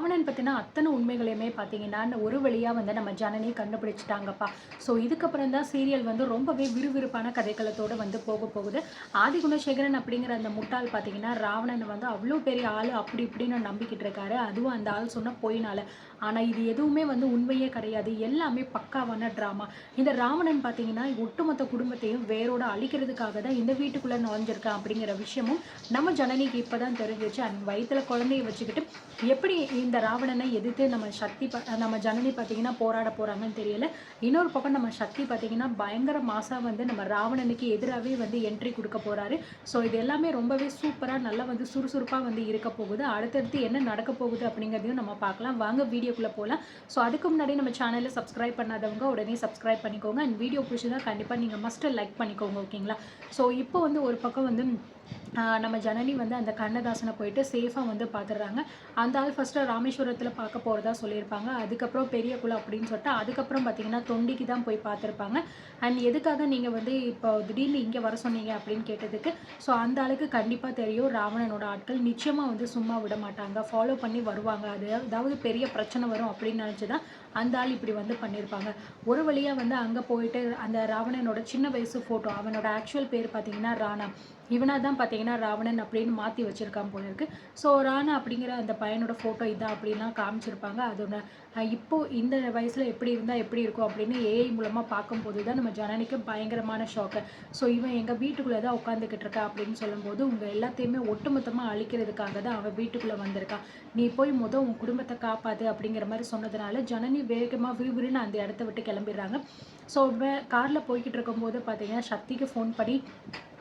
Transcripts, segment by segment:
ராவணன் பற்றின அத்தனை உண்மைகளையுமே பார்த்தீங்கன்னா ஒரு வழியாக வந்து நம்ம ஜனனி கண்டுபிடிச்சிட்டாங்கப்பா. ஸோ இதுக்கப்புறம் தான் சீரியல் வந்து ரொம்பவே விறுவிறுப்பான கதைக்களத்தோடு வந்து போக போகுது. ஆதிகுணசேகரன் அப்படிங்கிற அந்த முட்டாள் பார்த்தீங்கன்னா ராவணனை வந்து அவ்வளோ பெரிய ஆள் அப்படி இப்படின்னு நம்பிக்கிட்டு இருக்காரு. அதுவும் அந்த ஆள் சொன்ன பொய்னால. ஆனால் இது எதுவுமே வந்து உண்மையே கிடையாது. எல்லாமே பக்காவான ட்ராமா. இந்த ராவணன் பார்த்தீங்கன்னா ஒட்டுமொத்த குடும்பத்தையும் வேரோட அழிக்கிறதுக்காக தான் இந்த வீட்டுக்குள்ளே நுழைஞ்சிருக்கான் அப்படிங்கிற விஷயமும் நம்ம ஜனனிக்கு இப்போ தான் தெரிஞ்சிச்சு. அந்த வயிற்றுல குழந்தைய வச்சுக்கிட்டு எப்படி இந்த ராவணனை எதிர்த்து நம்ம ஜனனி பார்த்தீங்கன்னா போராட போகிறாங்கன்னு தெரியல. இன்னொரு பக்கம் நம்ம சக்தி பார்த்தீங்கன்னா பயங்கர மாசாக வந்து நம்ம ராவணனுக்கு எதிராகவே வந்து என்ட்ரி கொடுக்க போகிறாரு. ஸோ இது எல்லாமே ரொம்பவே சூப்பராக நல்லா வந்து சுறுசுறுப்பாக வந்து இருக்க போகுது. அடுத்தடுத்து என்ன நடக்க போகுது அப்படிங்கிறதையும் நம்ம பார்க்கலாம். வாங்க வீடியோக்குள்ளே போகலாம். ஸோ அதுக்கு முன்னாடி நம்ம சேனலை சப்ஸ்கிரைப் பண்ணாதவங்க உடனே சப்ஸ்கிரைப் பண்ணிக்கோங்க. அண்ட் வீடியோ பிடிச்சதா கண்டிப்பாக நீங்கள் மஸ்ட்டு லைக் பண்ணிக்கோங்க. ஓகேங்களா? ஸோ இப்போ வந்து ஒரு பக்கம் வந்து நம்ம ஜனனி வந்து அந்த கண்ணதாசனை போயிட்டு சேஃபாக வந்து பார்த்துடுறாங்க. அந்த ஆள் ஃபஸ்ட்டு ராமேஸ்வரத்தில் பார்க்க போகிறதா சொல்லியிருப்பாங்க. அதுக்கப்புறம் பெரிய குளம் அப்படின்னு சொல்லிட்டு அதுக்கப்புறம் பார்த்தீங்கன்னா தொண்டிக்கு தான் போய் பார்த்துருப்பாங்க. அண்ட் எதுக்காக நீங்கள் வந்து இப்போ திடீர்னு இங்கே வர சொன்னீங்க அப்படின்னு கேட்டதுக்கு ஸோ அந்த ஆளுக்கு கண்டிப்பாக தெரியும் ராவணனோட ஆட்கள் நிச்சயமாக வந்து சும்மா விட மாட்டாங்க, ஃபாலோ பண்ணி வருவாங்க, அது ஏதாவது பெரிய பிரச்சனை வரும் அப்படின்னு நினச்சி தான் அந்த ஆள் இப்படி வந்து பண்ணியிருப்பாங்க. ஒரு வழியாக வந்து அங்கே போயிட்டு அந்த ராவணனோட சின்ன வயசு ஃபோட்டோ, அவனோட ஆக்சுவல் பேர் பார்த்தீங்கன்னா ராணா, இவனாக தான் பார்த்தீங்கன்னா ராவணன் அப்படின்னு மாற்றி வச்சுருக்கான் போல இருக்குது. ஸோ ராணா அப்படிங்கிற அந்த பையனோட ஃபோட்டோ இதான் அப்படின்லாம் காமிச்சிருப்பாங்க. அதோட இப்போது இந்த வயசில் எப்படி இருந்தால் எப்படி இருக்கும் அப்படின்னு ஏஐ மூலமாக பார்க்கும்போது தான் நம்ம ஜனனிக்கு பயங்கரமான ஷாக்கு. ஸோ இவன் எங்கள் வீட்டுக்குள்ளே தான் உட்காந்துக்கிட்டு இருக்கா அப்படின்னு சொல்லும்போது உங்கள் எல்லாத்தையுமே ஒட்டுமொத்தமாக அழிக்கிறதுக்காக தான் அவன் வீட்டுக்குள்ளே வந்திருக்கான், நீ போய் உன் குடும்பத்தை காப்பாற்று அப்படிங்கிற மாதிரி சொன்னதுனால ஜனனி வேகமாக விறுவிறுன்னு அந்த இடத்த விட்டு கிளம்பிடுறாங்க. ஸோ காரில் போய்கிட்டு இருக்கும்போது பார்த்தீங்கன்னா சக்திக்கு ஃபோன் பண்ணி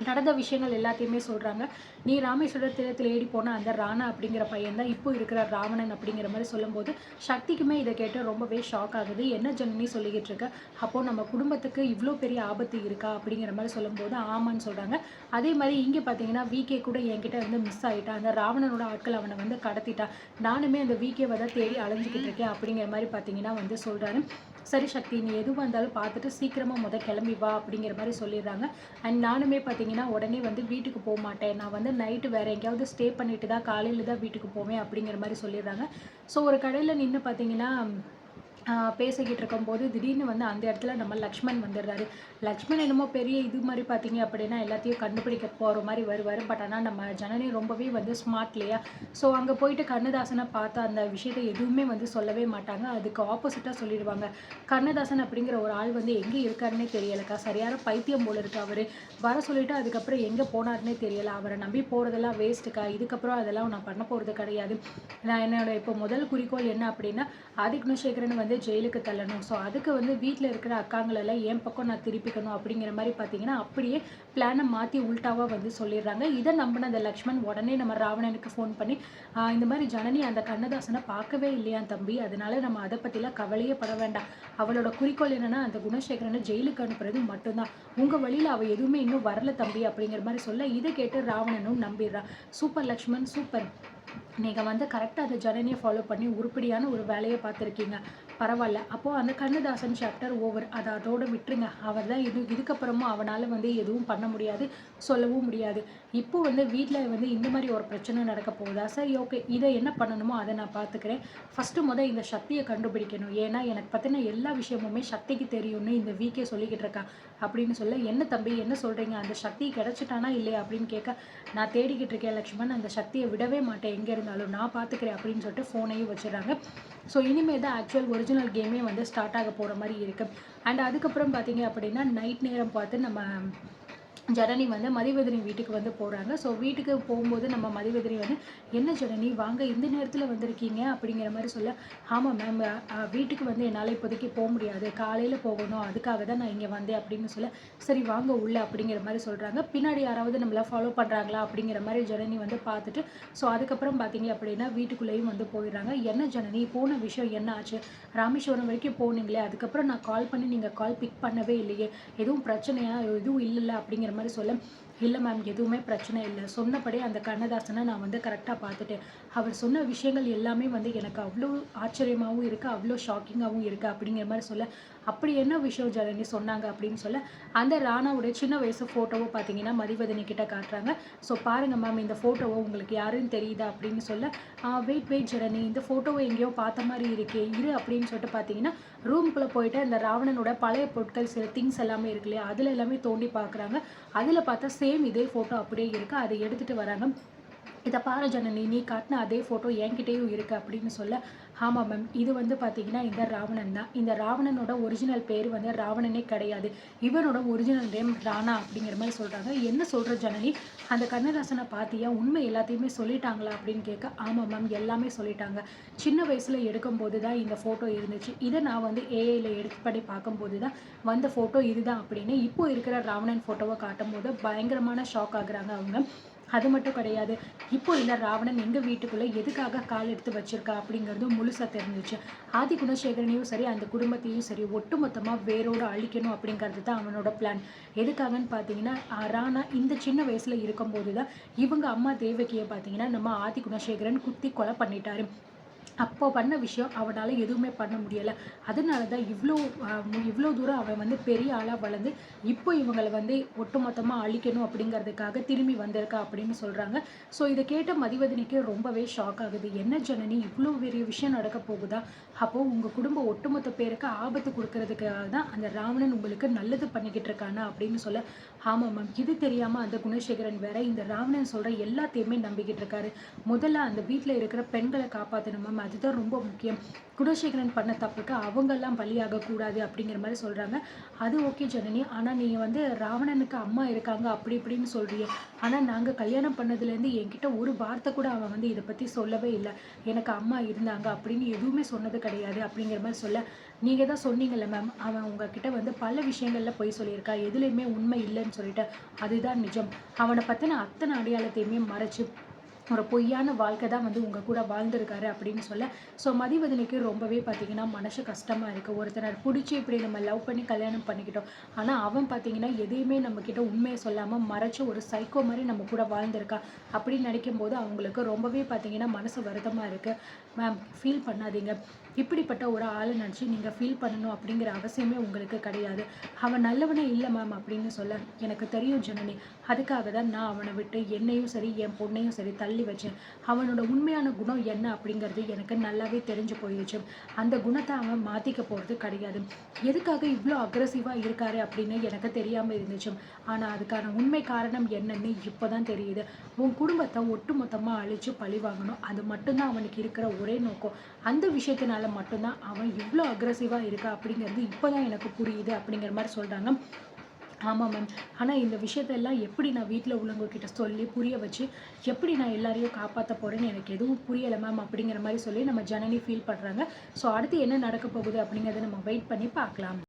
நடந்த விஷயங்கள் எல்லாத்தையுமே சொல்கிறாங்க. நீ ராமேஸ்வரத்தில் தேடி போன அந்த ராணா அப்படிங்கிற பையன் தான் இப்போ இருக்கிற ராவணன் அப்படிங்கிற மாதிரி சொல்லும்போது சக்திக்குமே இதை கேட்டு ரொம்பவே ஷாக் ஆகுது. என்ன ஜனனி சொல்லிக்கிட்டு இருக்க, அப்போது நம்ம குடும்பத்துக்கு இவ்வளோ பெரிய ஆபத்து இருக்கா அப்படிங்கிற மாதிரி சொல்லும்போது ஆமான்னு சொல்கிறாங்க. அதே மாதிரி இங்கே பார்த்தீங்கன்னா விகே கூட என்கிட்ட வந்து மிஸ் ஆகிட்டான், அந்த ராவணனோட ஆட்கள் அவனை வந்து கடத்திட்டான், நானுமே அந்த விகேவை தான் தேடி அலைஞ்சிக்கிட்டு இருக்கேன் அப்படிங்கிற மாதிரி பார்த்தீங்கன்னா வந்து சொல்கிறாரு. சரி சக்தி, நீ எதுவாக இருந்தாலும் பார்த்துட்டு சீக்கிரமாக கிளம்பி வா அப்படிங்கிற மாதிரி சொல்லிடுறாங்க. அண்ட் நானுமே பார்த்தீங்கன்னா உடனே வந்து வீட்டுக்கு போக மாட்டேன், நான் வந்து நைட்டு வேறு எங்கேயாவது ஸ்டே பண்ணிட்டு தான் காலையில் தான் வீட்டுக்கு போவேன் அப்படிங்கிற மாதிரி சொல்லிடுறாங்க. ஸோ ஒரு கடையில் நின்று பார்த்தீங்கன்னா பேசிக்கிட்டு இருக்கும்போது திடீர்னு வந்து அந்த இடத்துல நம்ம லக்ஷ்மண் வந்துடுறாரு. லக்ஷ்மண் என்னமோ பெரிய இது மாதிரி பார்த்தீங்க அப்படின்னா எல்லாத்தையும் கண்டுபிடிக்க போகிற மாதிரி வருவார். பட் ஆனால் நம்ம ஜனனி ரொம்பவே வந்து ஸ்மார்ட் இல்லையா? ஸோ அங்கே போயிட்டு கண்ணதாசனை பார்த்து அந்த விஷயத்தை எதுவுமே வந்து சொல்லவே மாட்டாங்க. அதுக்கு ஆப்போசிட்டாக சொல்லிடுவாங்க, கண்ணதாசன் அப்படிங்கிற ஒரு ஆள் வந்து எங்கே இருக்காருன்னே தெரியலக்கா, சரியான பைத்தியம் போல இருக்கு, அவர் வர சொல்லிவிட்டு அதுக்கப்புறம் எங்கே போனார்னே தெரியலை, அவரை நம்பி போகிறதெல்லாம் வேஸ்ட்டுக்கா, இதுக்கப்புறம் அதெல்லாம் நான் பண்ண போகிறது கிடையாது, நான் என்னோட இப்போ முதல் குறிக்கோள் என்ன அப்படின்னா ஆதிகுணசேகரன் வந்து ஜெயிலுக்கு தள்ளணும், ஸோ அதுக்கு வந்து வீட்டில் இருக்கிற அக்காங்களெல்லாம் என் பக்கம் நான் திருப்பிக்கணும் அப்படிங்கிற மாதிரி பார்த்தீங்கன்னா அப்படியே பிளானை மாற்றி உல்ட்டாவாக வந்து சொல்லிடுறாங்க. இதை நம்பின அந்த லக்ஷ்மண் உடனே நம்ம ராவணனுக்கு ஃபோன் பண்ணி இந்த மாதிரி ஜனனி அந்த கண்ணதாசனை பார்க்கவே இல்லையா தம்பி, அதனால நம்ம அதை பற்றிலாம் கவலையே பட வேண்டாம், அவளோட குறிக்கோள் என்னென்னா அந்த குணசேகரனை ஜெயிலுக்கு அனுப்புறது மட்டும்தான், உங்கள் வழியில் அவள் எதுவுமே இன்னும் வரல தம்பி அப்படிங்கிற மாதிரி சொல்ல இதை கேட்டு ராவணனும் நம்பிடுறான். சூப்பர் லக்ஷ்மண், சூப்பர், நீங்கள் வந்து கரெக்டாக அந்த ஜனனியை ஃபாலோ பண்ணி உருப்படியான ஒரு வேலையை பார்த்துருக்கீங்க, பரவாயில்ல. அப்போது அந்த கண்ணதாசன் சாப்டர் ஓவர், அதை அதோடு விட்டுருங்க, அவர் தான் இதுக்கப்புறமும் அவனால் வந்து எதுவும் பண்ண முடியாது, சொல்லவும் முடியாது. இப்போ வந்து வீட்டில் வந்து இந்த மாதிரி ஒரு பிரச்சனை நடக்க போகுதா, சரி ஓகே, இதை என்ன பண்ணணுமோ அதை நான் பார்த்துக்கிறேன், ஃபஸ்ட்டு இந்த சக்தியை கண்டுபிடிக்கணும், ஏன்னா எனக்கு பற்றின எல்லா விஷயமுமே சக்திக்கு தெரியும்னு இந்த வீக்கே சொல்லிக்கிட்டு இருக்கான் அப்படின்னு சொல்ல, என்ன தம்பி என்ன சொல்கிறீங்க, அந்த சக்தி கிடச்சிட்டானா இல்லையா அப்படின்னு கேட்க, நான் தேடிக்கிட்டு இருக்கேன் லக்ஷ்மண், அந்த சக்தியை விடவே மாட்டேன், எங்கே இருந்தாலும் நான் பார்த்துக்கிறேன் அப்படின்னு சொல்லிட்டு ஃபோனையும் வச்சுடுறாங்க. ஸோ இனிமேல் தான் ஆக்சுவல் ஒரிஜினல் கேமே வந்து ஸ்டார்ட் ஆக போகிற மாதிரி இருக்குது. அண்ட் அதுக்கப்புறம் பார்த்தீங்க அப்படின்னா நைட் நேரம் பார்த்து நம்ம ஜனனி வந்து மதிவதனி வீட்டுக்கு வந்து போகிறாங்க. ஸோ வீட்டுக்கு போகும்போது நம்ம மதிவதனி வந்து என்ன ஜனனி வாங்க இந்த நேரத்தில் வந்திருக்கீங்க அப்படிங்கிற மாதிரி சொல்ல, ஆமாம் மேம், வீட்டுக்கு வந்து என்னால் இப்போதைக்கு போக முடியாது, காலையில் போகணும், அதுக்காக தான் நான் இங்கே வந்தேன் அப்படின்னு சொல்ல, சரி வாங்க உள்ள அப்படிங்கிற மாதிரி சொல்கிறாங்க. பின்னாடி யாராவது நம்மளை ஃபாலோ பண்ணுறாங்களா அப்படிங்கிற மாதிரி ஜனனி வந்து பார்த்துட்டு ஸோ அதுக்கப்புறம் பார்த்தீங்க அப்படின்னா வீட்டுக்குள்ளேயும் வந்து போயிடுறாங்க. என்ன ஜனனி போன விஷயம் என்ன ஆச்சு, ராமேஸ்வரம் வரைக்கும் போனீங்களே, அதுக்கப்புறம் நான் கால் பண்ணி நீங்கள் கால் பிக் பண்ணவே இல்லையே, எதுவும் பிரச்சனையா, எதுவும் இல்லைல்ல அப்படிங்கிற மாதிரி சொல்ல, இல்ல மேம். எதுவுமே பிரச்சனை இல்ல. சொன்னபடி அந்த கண்ணதாசன நான் வந்து கரெக்ட்டா பார்த்துட்டேன். அவர் சொன்ன விஷயங்கள் எல்லாமே வந்து எனக்கு அவ்ளோ ஆச்சரியமாவும் இருக்கு, அவ்ளோ ஷாக்கிங்காவும் இருக்கு அப்படிங்கிற மாரி சொல்ல, "அப்படி என்ன விஷயம் ஜனனி சொன்னாங்க?" அப்படின்னு சொல்ல, அந்த ராணாவுடைய சின்ன வயசு ஃபோட்டோவ பார்த்தீங்கன்னா, மதிவதனி கிட்ட காட்டுறாங்க. "ஸோ பாருங்க மேம், இந்த ஃபோட்டோவ உங்களுக்கு யாருன்னு தெரியுதா?" அப்படின்னு சொல்ல, வெயிட் வெயிட் ஜனனி, இந்த ஃபோட்டோவ எங்கேயோ பார்த்த மாரி இருக்கே, இரு" அப்படின்னு சொல்லிட்டு பார்த்தீங்கன்னா, ரூம்குள்ள போயிட்டு அந்த ராவணனோட பழைய பொருட்கள் சில திங்ஸ் எல்லாமே இருக்கு இல்லையா? அதுல எல்லாமே தோண்டி பார்க்குறாங்க. அதில பார்த்தா சேம் இதே ஃபோட்டோ அப்படியே இருக்கு. அத எடுத்துட்டு வராங்க. "இத பாரு ஜனனி, நீ காட்டுன அதே ஃபோட்டோ என்கிட்டயும் இருக்கு" அப்படின்னு சொல்ல, "ஆமா மேம். இது வந்து பார்த்தீங்கன்னா, இந்த ராவணன் தான். இந்த ராவணனோட ஒரிஜினல் பேரு வந்து ராவணனே கிடையாது. இவனோட ஒரிஜினல் நேம் ராணா" அப்படிங்கிற மாரி சொல்றாங்க. "என்ன சொல்ற ஜனனி? அந்த கண்ணதாசன பார்த்தியா? உண்மை எல்லாத்தையுமே சொல்லிட்டாங்களா?" அப்படின்னு கேட்க, "ஆமா மேம். எல்லாமே சொல்லிட்டாங்க. சின்ன வயசுல எடுக்கும்போது தான் இந்த ஃபோட்டோ இருந்துச்சு. இத நான் வந்து ஏஐல எடிட் பண்ணி பார்க்கும்போது தான் வந்த ஃபோட்டோ இதுதான்" அப்படின்னு இப்போ இருக்கிற ராவணன் ஃபோட்டோவ காட்டும்போது பயங்கரமான ஷாக் ஆகுறாங்க அவங்க. அது மட்டும் கிடையாது. இப்போ இந்த ராவணன் எங்க வீட்டுக்குள்ள எதுக்காக கால் எடுத்து வச்சிருக்கா அப்படிங்கிறது முழுசா தெரிஞ்சுச்சு. ஆதி குணசேகரனையும் சரி, அந்த குடும்பத்தையும் சரி ஒட்டுமொத்தமா வேரோட அழிக்கணும் அப்படிங்கிறது தான் அவனோட பிளான். எதுக்காகன்னு பார்த்தீங்கன்னா, ராணா இந்த சின்ன வயசுல இருக்கும்போது தான் இவங்க அம்மா தேவகிய பார்த்தீங்கன்னா, நம்ம ஆதி குணசேகரன் குத்தி கொலை பண்ணிட்டாரு. அப்போ பண்ண விஷயம் அவனால எதுவுமே பண்ண முடியல. அதனால தான் இவ்ளோ தூரம் அவன் வந்து பெரிய ஆளா வளர்ந்து, இப்போ இவங்கள வந்து ஒட்டுமொத்தமா அழிக்கணும் அப்படிங்கிறதுக்காக திரும்பி வந்திருக்கா அப்படின்னு சொல்றாங்க. ஸோ இத கேட்ட மதிவதனிக்கு ரொம்பவே ஷாக் ஆகுது. என்ன ஜனனி, இவ்ளோ பெரிய விஷயம் நடக்க போகுதா? அப்போ உங்க குடும்பம் ஒட்டுமொத்த பேருக்கு ஆபத்து குடுக்கறதுக்காக தான் அந்த ராவணன் உங்களுக்கு நல்லது பண்ணிக்கிட்டு இருக்கானா? அப்படின்னு சொல்ல, ஆமா மேம். இது தெரியாம அந்த குணசேகரன் வேற இந்த ராவணன் சொல்ற எல்லாத்தையுமே நம்பிக்கிட்டு இருக்காரு. முதல்ல அந்த வீட்ல இருக்கிற பெண்கள காப்பாத்தணும் மேம். அதுதான் ரொம்ப முக்கியம். குணசேகரன் பண்ண தப்புக்கு அவங்கலாம் பலியாகக் கூடாது அப்படிங்கிற மாரி சொல்றாங்க. அது ஓகே ஜனனி. ஆனா நீங்க வந்து ராவணனுக்கு அம்மா இருக்காங்க அப்படி இப்படின்னு சொல்றியே. ஆனா நாங்க கல்யாணம் பண்ணதுலேருந்து என்கிட்ட ஒரு வார்த்தை கூட அவன் வந்து இத பத்தி சொல்லவே இல்ல. எனக்கு அம்மா இருந்தாங்க அப்படின்னு எதுவுமே சொன்னது கிடையாது அப்படிங்கிற மாரி சொல்ல, நீங்க தான் சொன்னீங்கல்ல மேம், அவன் உங்ககிட்ட வந்து பல விஷயங்கள்ல பொய் சொல்லியிருக்கான். எதுலயுமே உண்மை இல்லன்னு சொல்லிட்டு. அதுதான் நிஜம். அவன பத்தின அத்தனை அடையாளத்தையுமே மறைச்சு ஒரு பொய்யான வாழ்க்கை தான் வந்து உங்க கூட வாழ்ந்திருக்காரு அப்படின்னு சொல்ல, ஸோ மதிவதனிக்கு ரொம்பவே பார்த்தீங்கன்னா மனசு கஷ்டமா இருக்கு. ஒருத்தர புடிச்சு இப்படி நம்ம லவ் பண்ணி கல்யாணம் பண்ணிக்கிட்டோம். ஆனா அவன் பார்த்தீங்கன்னா எதையுமே நம்மகிட்ட உண்மைய சொல்லாம மறைச்சு ஒரு சைக்கோ மாரி நம்ம கூட வாழ்ந்திருக்கான். அப்படின்னு நினைக்கும்போது அவங்களுக்கு ரொம்பவே பார்த்தீங்கன்னா மனசு வருத்தமா இருக்கு. மேம், ஃபீல் பண்ணாதீங்க. இப்படிப்பட்ட ஒரு ஆள நினைச்சு நீங்க ஃபீல் பண்ணணும் அப்படிங்கிற அவசியமே உங்களுக்கு கிடையாது. அவன் நல்லவனே இல்ல மேம் அப்படின்னு சொல்ல, எனக்கு தெரியும் ஜனனி. அதுக்காக தான் நான் அவன விட்டு என்னையும் சரி, என் பொண்ணையும் சரி தள்ளி வச்சேன். அவனோட உண்மையான குணம் என்ன அப்படிங்கிறது எனக்கு நல்லாவே தெரிஞ்சு போயிருச்சு. அந்த குணத்த அவன் மாத்திக்க போறது கிடையாது. எதுக்காக இவ்ளோ அக்ரெசிவா இருக்காரு அப்படின்னு எனக்கு தெரியாம இருந்துச்சு. ஆனா அதுக்கான உண்மை காரணம் என்னன்னு இப்பதான் தெரியுது. உன் குடும்பத்த ஒட்டுமொத்தமா அழிச்சு பழி வாங்கணும். அது மட்டும் தான் அவனுக்கு இருக்கிற ஒரே நோக்கம். அந்த விஷயத்தினால மட்டும் தான் அவன் இவ்ளோ அக்ரெசிவா இருக்கா அப்படிங்கிறது இப்பதான் எனக்கு புரியுது அப்படிங்கிற மாரி சொல்றாங்க. ஆமா மேம். ஆனா இந்த விஷயத்தெல்லாம் எப்படி நான் வீட்ல உள்ளவங்க கிட்ட சொல்லி புரிய வச்சு, எப்படி நான் எல்லாரையும் காப்பாத்த போறேன்னு எனக்கு எதுவும் புரியல மேம் அப்படிங்கிற மாரி சொல்லி நம்ம ஜனனி ஃபீல் பண்றாங்க. ஸோ அடுத்து என்ன நடக்க போகுது அப்படிங்கிறத நம்ம வெயிட் பண்ணி பார்க்கலாம்.